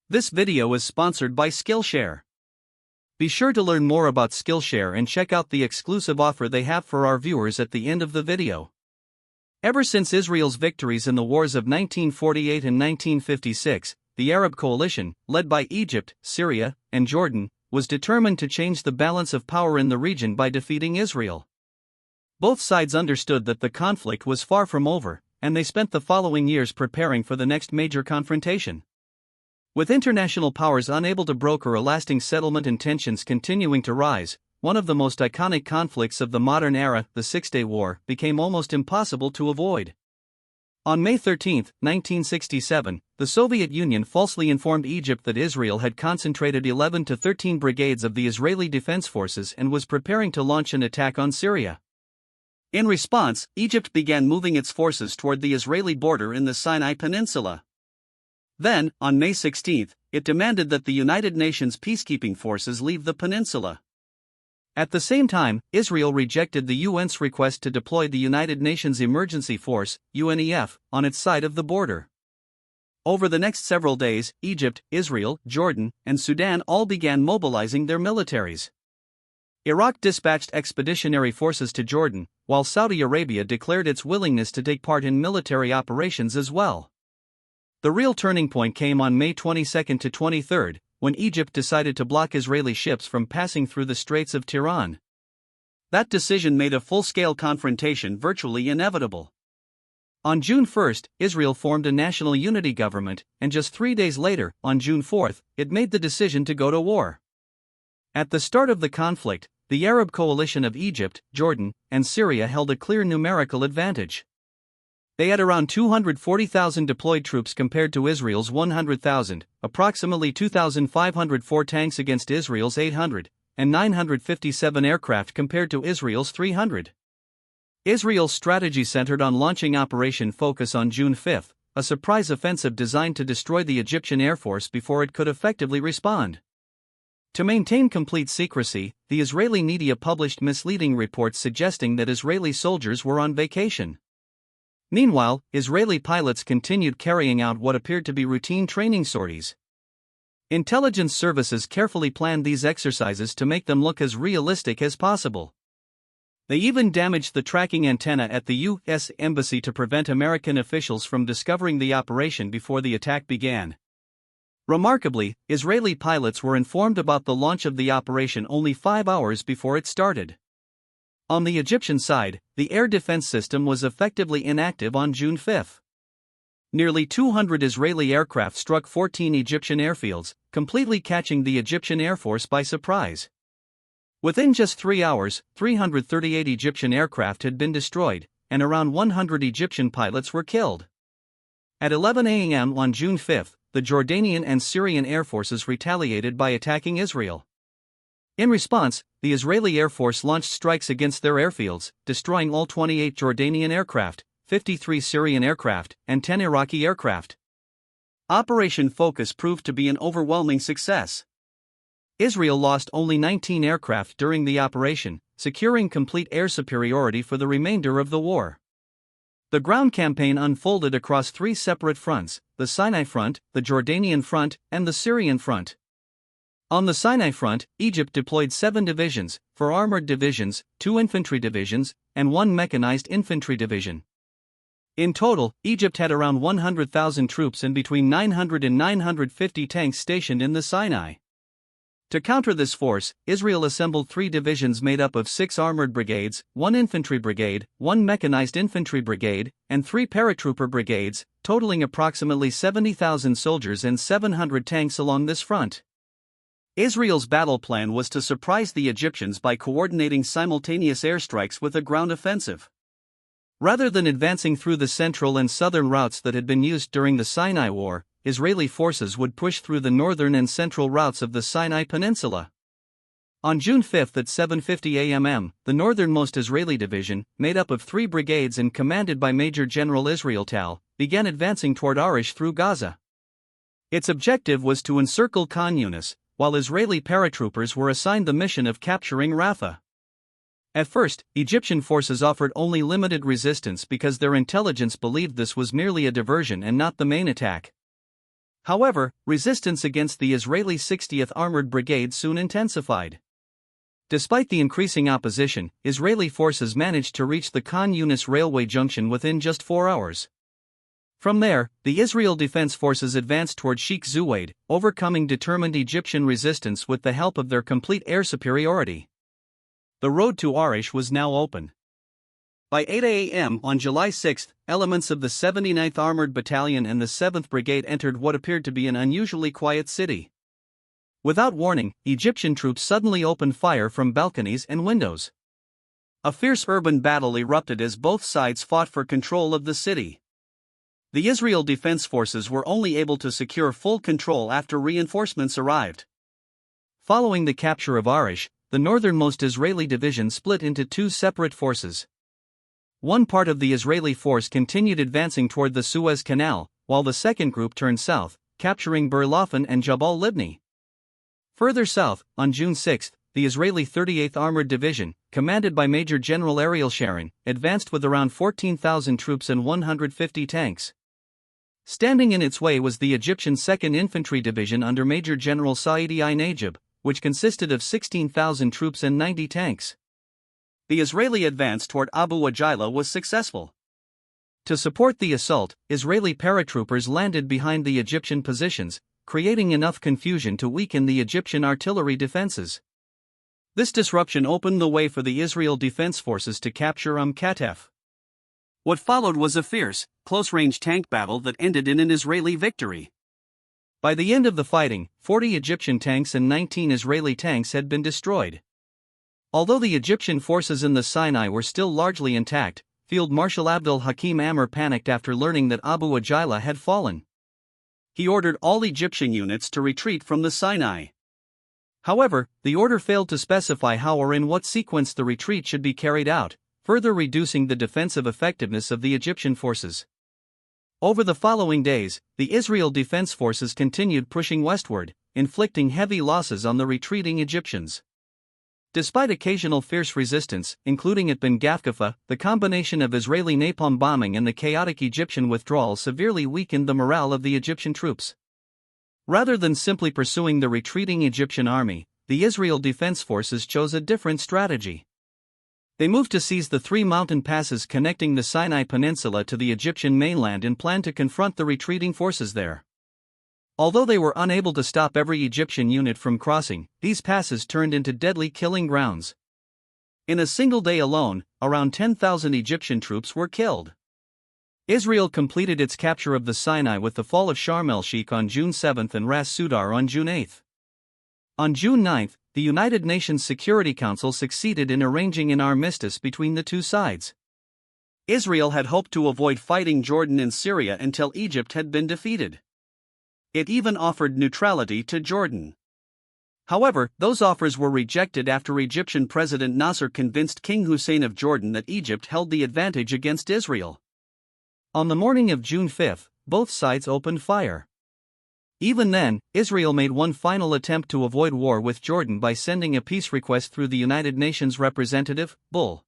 This video is sponsored by Skillshare. Be sure to learn more about Skillshare and check out the exclusive offer they have for our viewers at the end of the video. Ever since Israel's victories in the wars of 1948 and 1956, the Arab coalition, led by Egypt, Syria, and Jordan, was determined to change the balance of power in the region by defeating Israel. Both sides understood that the conflict was far from over, and they spent the following years preparing for the next major confrontation. With international powers unable to broker a lasting settlement and tensions continuing to rise, one of the most iconic conflicts of the modern era, the Six-Day War, became almost impossible to avoid. On May 13, 1967, the Soviet Union falsely informed Egypt that Israel had concentrated 11 to 13 brigades of the Israeli Defense Forces and was preparing to launch an attack on Syria. In response, Egypt began moving its forces toward the Israeli border in the Sinai Peninsula. Then, on May 16, it demanded that the United Nations peacekeeping forces leave the peninsula. At the same time, Israel rejected the UN's request to deploy the United Nations Emergency Force, UNEF, on its side of the border. Over the next several days, Egypt, Israel, Jordan, and Sudan all began mobilizing their militaries. Iraq dispatched expeditionary forces to Jordan, while Saudi Arabia declared its willingness to take part in military operations as well. The real turning point came on May 22 to 23, when Egypt decided to block Israeli ships from passing through the Straits of Tiran. That decision made a full-scale confrontation virtually inevitable. On June 1, Israel formed a national unity government, and just 3 days later, on June 4, it made the decision to go to war. At the start of the conflict, the Arab coalition of Egypt, Jordan, and Syria held a clear numerical advantage. They had around 240,000 deployed troops compared to Israel's 100,000, approximately 2,504 tanks against Israel's 800, and 957 aircraft compared to Israel's 300. Israel's strategy centered on launching Operation Focus on June 5, a surprise offensive designed to destroy the Egyptian Air Force before it could effectively respond. To maintain complete secrecy, the Israeli media published misleading reports suggesting that Israeli soldiers were on vacation. Meanwhile, Israeli pilots continued carrying out what appeared to be routine training sorties. Intelligence services carefully planned these exercises to make them look as realistic as possible. They even damaged the tracking antenna at the U.S. Embassy to prevent American officials from discovering the operation before the attack began. Remarkably, Israeli pilots were informed about the launch of the operation only 5 hours before it started. On the Egyptian side, the air defense system was effectively inactive on June 5. Nearly 200 Israeli aircraft struck 14 Egyptian airfields, completely catching the Egyptian Air Force by surprise. Within just 3 hours, 338 Egyptian aircraft had been destroyed, and around 100 Egyptian pilots were killed. At 11 a.m. on June 5, the Jordanian and Syrian air forces retaliated by attacking Israel. In response, the Israeli Air Force launched strikes against their airfields, destroying all 28 Jordanian aircraft, 53 Syrian aircraft, and 10 Iraqi aircraft. Operation Focus proved to be an overwhelming success. Israel lost only 19 aircraft during the operation, securing complete air superiority for the remainder of the war. The ground campaign unfolded across 3 separate fronts: the Sinai Front, the Jordanian Front, and the Syrian Front. On the Sinai Front, Egypt deployed 7 divisions, 4 armored divisions, 2 infantry divisions, and 1 mechanized infantry division. In total, Egypt had around 100,000 troops and between 900 and 950 tanks stationed in the Sinai. To counter this force, Israel assembled 3 divisions made up of 6 armored brigades, 1 infantry brigade, 1 mechanized infantry brigade, and 3 paratrooper brigades, totaling approximately 70,000 soldiers and 700 tanks along this front. Israel's battle plan was to surprise the Egyptians by coordinating simultaneous airstrikes with a ground offensive. Rather than advancing through the central and southern routes that had been used during the Sinai War, Israeli forces would push through the northern and central routes of the Sinai Peninsula. On June 5 at 7:50 a.m., the northernmost Israeli division, made up of 3 brigades and commanded by Major General Israel Tal, began advancing toward Arish through Gaza. Its objective was to encircle Khan Yunis, while Israeli paratroopers were assigned the mission of capturing Rafah. At first, Egyptian forces offered only limited resistance because their intelligence believed this was merely a diversion and not the main attack. However, resistance against the Israeli 60th Armored Brigade soon intensified. Despite the increasing opposition, Israeli forces managed to reach the Khan Yunis railway junction within just 4 hours. From there, the Israel Defense Forces advanced toward Sheikh Zuweid, overcoming determined Egyptian resistance with the help of their complete air superiority. The road to Arish was now open. By 8 a.m. on July 6, elements of the 79th Armored Battalion and the 7th Brigade entered what appeared to be an unusually quiet city. Without warning, Egyptian troops suddenly opened fire from balconies and windows. A fierce urban battle erupted as both sides fought for control of the city. The Israel Defense Forces were only able to secure full control after reinforcements arrived. Following the capture of Arish, the northernmost Israeli division split into two separate forces. One part of the Israeli force continued advancing toward the Suez Canal, while the second group turned south, capturing Berlafen and Jabal Libni. Further south, on June 6, the Israeli 38th Armored Division, commanded by Major General Ariel Sharon, advanced with around 14,000 troops and 150 tanks. Standing in its way was the Egyptian 2nd Infantry Division under Major General Saidi I. Najib, which consisted of 16,000 troops and 90 tanks. The Israeli advance toward Abu Wajila was successful. To support the assault, Israeli paratroopers landed behind the Egyptian positions, creating enough confusion to weaken the Egyptian artillery defenses. This disruption opened the way for the Israel Defense Forces to capture Katef. What followed was a fierce, close-range tank battle that ended in an Israeli victory. By the end of the fighting, 40 Egyptian tanks and 19 Israeli tanks had been destroyed. Although the Egyptian forces in the Sinai were still largely intact, Field Marshal Abdul Hakim Amr panicked after learning that Abu Wajila had fallen. He ordered all Egyptian units to retreat from the Sinai. However, the order failed to specify how or in what sequence the retreat should be carried out, further reducing the defensive effectiveness of the Egyptian forces. Over the following days, the Israel Defense Forces continued pushing westward, inflicting heavy losses on the retreating Egyptians. Despite occasional fierce resistance, including at Ben Gafkafa, the combination of Israeli napalm bombing and the chaotic Egyptian withdrawal severely weakened the morale of the Egyptian troops. Rather than simply pursuing the retreating Egyptian army, the Israel Defense Forces chose a different strategy. They moved to seize the 3 mountain passes connecting the Sinai Peninsula to the Egyptian mainland and planned to confront the retreating forces there. Although they were unable to stop every Egyptian unit from crossing, these passes turned into deadly killing grounds. In a single day alone, around 10,000 Egyptian troops were killed. Israel completed its capture of the Sinai with the fall of Sharm el-Sheikh on June 7 and Ras Sudar on June 8. On June 9, the United Nations Security Council succeeded in arranging an armistice between the two sides. Israel had hoped to avoid fighting Jordan and Syria until Egypt had been defeated. It even offered neutrality to Jordan. However, those offers were rejected after Egyptian President Nasser convinced King Hussein of Jordan that Egypt held the advantage against Israel. On the morning of June 5, both sides opened fire. Even then, Israel made one final attempt to avoid war with Jordan by sending a peace request through the United Nations representative, Bull.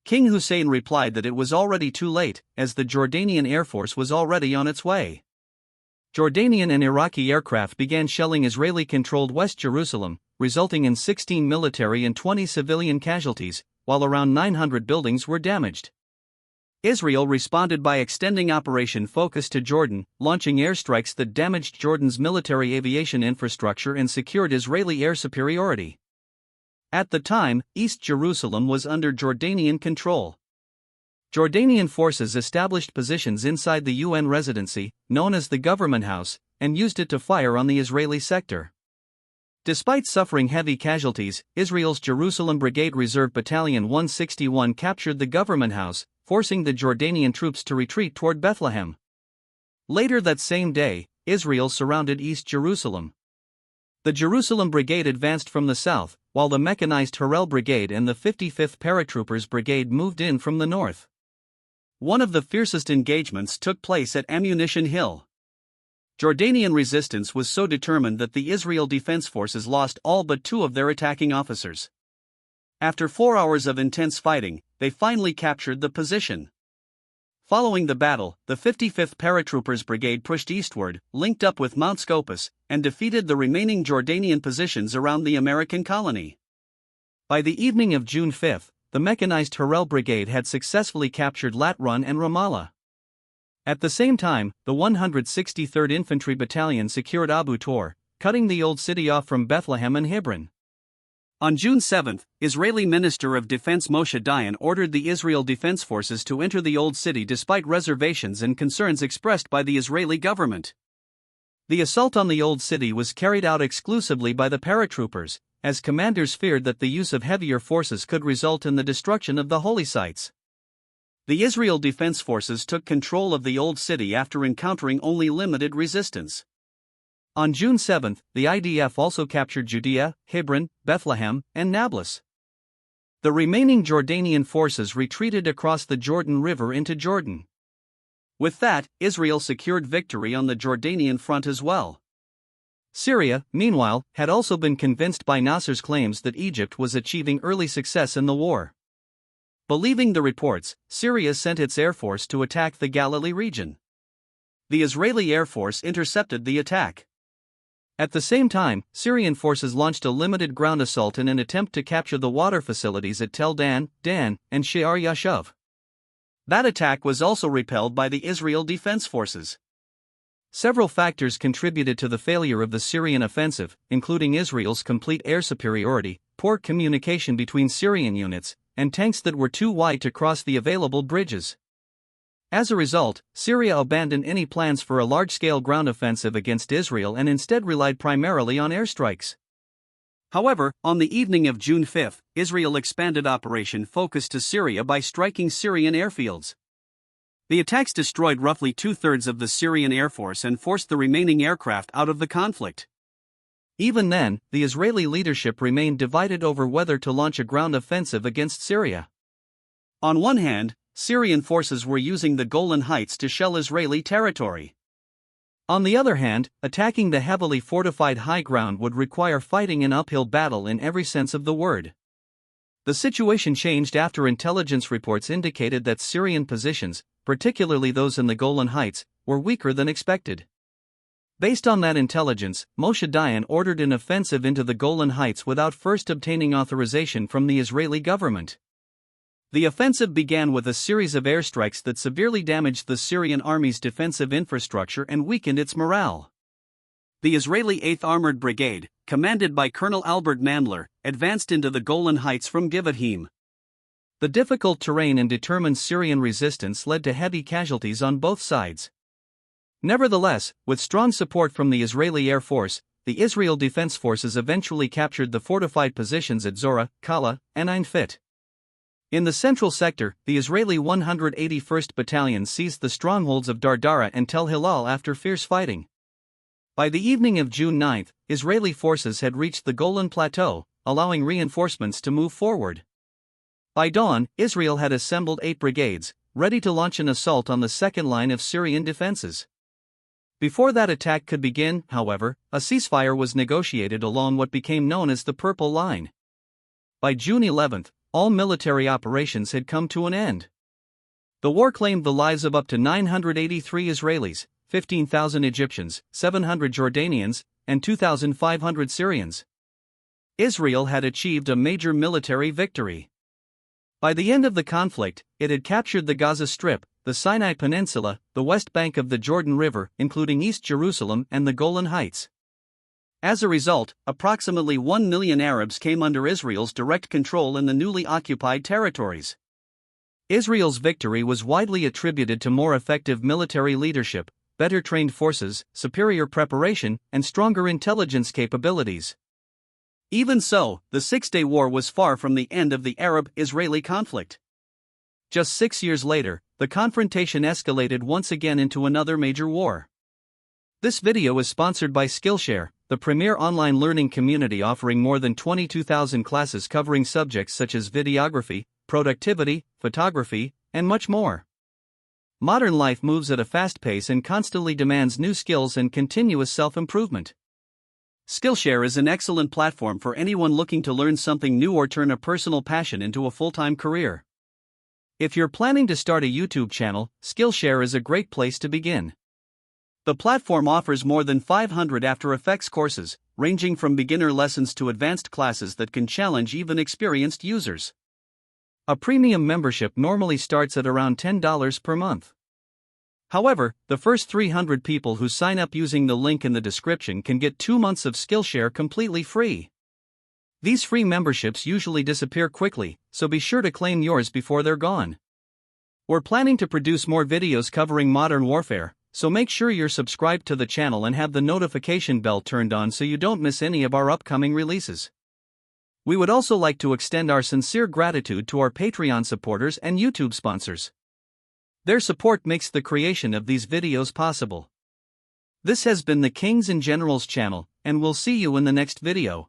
King Hussein replied that it was already too late, as the Jordanian Air Force was already on its way. Jordanian and Iraqi aircraft began shelling Israeli-controlled West Jerusalem, resulting in 16 military and 20 civilian casualties, while around 900 buildings were damaged. Israel responded by extending Operation Focus to Jordan, launching airstrikes that damaged Jordan's military aviation infrastructure and secured Israeli air superiority. At the time, East Jerusalem was under Jordanian control. Jordanian forces established positions inside the UN residency, known as the Government House, and used it to fire on the Israeli sector. Despite suffering heavy casualties, Israel's Jerusalem Brigade Reserve Battalion 161 captured the Government House, forcing the Jordanian troops to retreat toward Bethlehem. Later that same day, Israel surrounded East Jerusalem. The Jerusalem Brigade advanced from the south, while the mechanized Harel Brigade and the 55th Paratroopers Brigade moved in from the north. One of the fiercest engagements took place at Ammunition Hill. Jordanian resistance was so determined that the Israel Defense Forces lost all but 2 of their attacking officers. After 4 hours of intense fighting, they finally captured the position. Following the battle, the 55th Paratroopers Brigade pushed eastward, linked up with Mount Scopus, and defeated the remaining Jordanian positions around the American colony. By the evening of June 5, the mechanized Harel Brigade had successfully captured Lat Run and Ramallah. At the same time, the 163rd Infantry Battalion secured Abu Tor, cutting the old city off from Bethlehem and Hebron. On June 7, Israeli Minister of Defense Moshe Dayan ordered the Israel Defense Forces to enter the Old City despite reservations and concerns expressed by the Israeli government. The assault on the Old City was carried out exclusively by the paratroopers, as commanders feared that the use of heavier forces could result in the destruction of the holy sites. The Israel Defense Forces took control of the Old City after encountering only limited resistance. On June 7, the IDF also captured Judea, Hebron, Bethlehem, and Nablus. The remaining Jordanian forces retreated across the Jordan River into Jordan. With that, Israel secured victory on the Jordanian front as well. Syria, meanwhile, had also been convinced by Nasser's claims that Egypt was achieving early success in the war. Believing the reports, Syria sent its air force to attack the Galilee region. The Israeli Air Force intercepted the attack. At the same time, Syrian forces launched a limited ground assault in an attempt to capture the water facilities at Tel Dan, Dan, and She'ar Yashuv. That attack was also repelled by the Israel Defense Forces. Several factors contributed to the failure of the Syrian offensive, including Israel's complete air superiority, poor communication between Syrian units, and tanks that were too wide to cross the available bridges. As a result, Syria abandoned any plans for a large-scale ground offensive against Israel and instead relied primarily on airstrikes. However, on the evening of June 5, Israel expanded Operation Focus to Syria by striking Syrian airfields. The attacks destroyed roughly two-thirds of the Syrian Air Force and forced the remaining aircraft out of the conflict. Even then, the Israeli leadership remained divided over whether to launch a ground offensive against Syria. On one hand, Syrian forces were using the Golan Heights to shell Israeli territory. On the other hand, attacking the heavily fortified high ground would require fighting an uphill battle in every sense of the word. The situation changed after intelligence reports indicated that Syrian positions, particularly those in the Golan Heights, were weaker than expected. Based on that intelligence, Moshe Dayan ordered an offensive into the Golan Heights without first obtaining authorization from the Israeli government. The offensive began with a series of airstrikes that severely damaged the Syrian army's defensive infrastructure and weakened its morale. The Israeli 8th Armored Brigade, commanded by Colonel Albert Mandler, advanced into the Golan Heights from Givatayim. The difficult terrain and determined Syrian resistance led to heavy casualties on both sides. Nevertheless, with strong support from the Israeli Air Force, the Israel Defense Forces eventually captured the fortified positions at Zorah, Kala, and Ein Fit. In the central sector, the Israeli 181st Battalion seized the strongholds of Dardara and Tel Hilal after fierce fighting. By the evening of June 9, Israeli forces had reached the Golan Plateau, allowing reinforcements to move forward. By dawn, Israel had assembled 8 brigades, ready to launch an assault on the second line of Syrian defenses. Before that attack could begin, however, a ceasefire was negotiated along what became known as the Purple Line. By June 11, all military operations had come to an end. The war claimed the lives of up to 983 Israelis, 15,000 Egyptians, 700 Jordanians, and 2,500 Syrians. Israel had achieved a major military victory. By the end of the conflict, it had captured the Gaza Strip, the Sinai Peninsula, the west bank of the Jordan River, including East Jerusalem and the Golan Heights. As a result, approximately 1 million Arabs came under Israel's direct control in the newly occupied territories. Israel's victory was widely attributed to more effective military leadership, better trained forces, superior preparation, and stronger intelligence capabilities. Even so, the Six-Day War was far from the end of the Arab-Israeli conflict. Just 6 years later, the confrontation escalated once again into another major war. This video is sponsored by Skillshare, the premier online learning community offering more than 22,000 classes covering subjects such as videography, productivity, photography, and much more. Modern life moves at a fast pace and constantly demands new skills and continuous self-improvement. Skillshare is an excellent platform for anyone looking to learn something new or turn a personal passion into a full-time career. If you're planning to start a YouTube channel, Skillshare is a great place to begin. The platform offers more than 500 After Effects courses, ranging from beginner lessons to advanced classes that can challenge even experienced users. A premium membership normally starts at around $10 per month. However, the first 300 people who sign up using the link in the description can get 2 months of Skillshare completely free. These free memberships usually disappear quickly, so be sure to claim yours before they're gone. We're planning to produce more videos covering modern warfare, so make sure you're subscribed to the channel and have the notification bell turned on so you don't miss any of our upcoming releases. We would also like to extend our sincere gratitude to our Patreon supporters and YouTube sponsors. Their support makes the creation of these videos possible. This has been the Kings and Generals channel, and we'll see you in the next video.